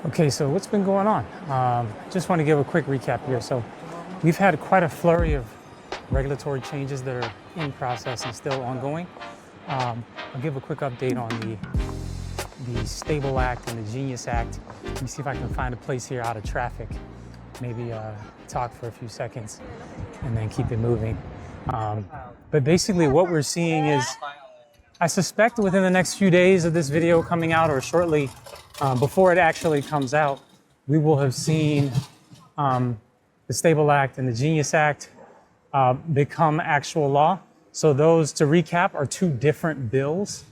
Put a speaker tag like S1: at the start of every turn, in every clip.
S1: Okay, so what's been going on? Just want to give a quick recap here. So we've had quite a flurry of regulatory changes that are in process and still ongoing. I'll give a quick update on the Stable Act and the Genius Act. Let me see if I can find a place here out of traffic. Maybe talk for a few seconds and then keep it moving. But basically what we're seeing is, I suspect within the next few days of this video coming out or shortly, before it actually comes out, we will have seen the Stable Act and the Genius Act become actual law. So those, to recap, are two different bills.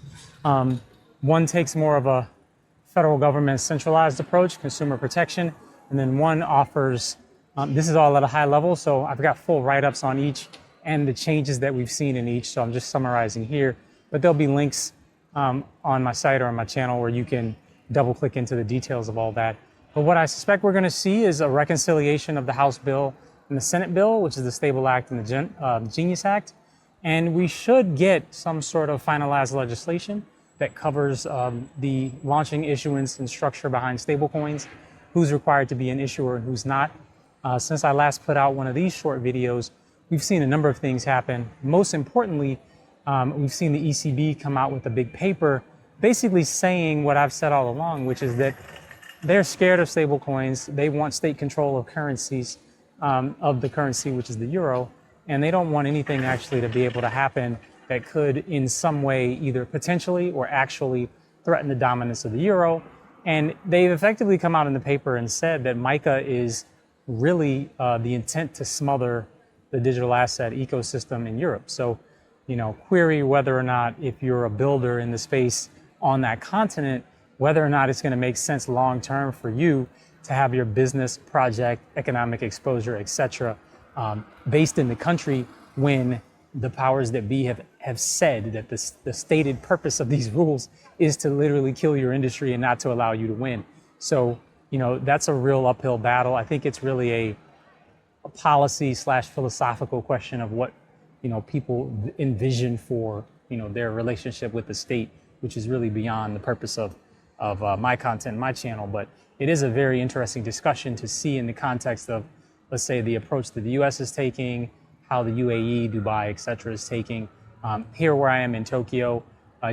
S1: One takes more of a federal government centralized approach, consumer protection, and then one offers, this is all at a high level, so I've got full write-ups on each and the changes that we've seen in each, so I'm just summarizing here. But there'll be links on my site or on my channel where you can double click into the details of all that. But what I suspect we're gonna see is a reconciliation of the House bill and the Senate bill, which is the Stable Act and the Genius Act. And we should get some sort of finalized legislation that covers the launching, issuance, and structure behind stablecoins, who's required to be an issuer and who's not. Since I last put out one of these short videos, we've seen a number of things happen. Most importantly, we've seen the ECB come out with a big paper basically saying what I've said all along, which is that they're scared of stablecoins. They want state control of currencies, of the currency, which is the euro, and they don't want anything actually to be able to happen that could in some way either potentially or actually threaten the dominance of the euro. And they've effectively come out in the paper and said that MiCA is really the intent to smother the digital asset ecosystem in Europe. So, you know, query whether or not, if you're a builder in the space on that continent, whether or not it's going to make sense long term for you to have your business, project, economic exposure, etc., based in the country, when the powers that be have said that the stated purpose of these rules is to literally kill your industry and not to allow you to win. So, you know, that's a real uphill battle. I think it's really a policy / philosophical question of what, you know, people envision for, you know, their relationship with the state, which is really beyond the purpose of my content, my channel. But it is a very interesting discussion to see in the context of, let's say, the approach that the US is taking, how the UAE, Dubai, et cetera, is taking. Here where I am in Tokyo,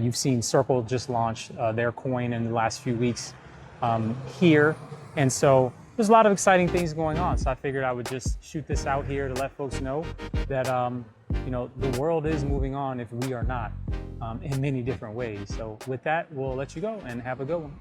S1: you've seen Circle just launch their coin in the last few weeks here. And so there's a lot of exciting things going on. So I figured I would just shoot this out here to let folks know that, you know, the world is moving on if we are not, in many different ways. So with that, we'll let you go and have a good one.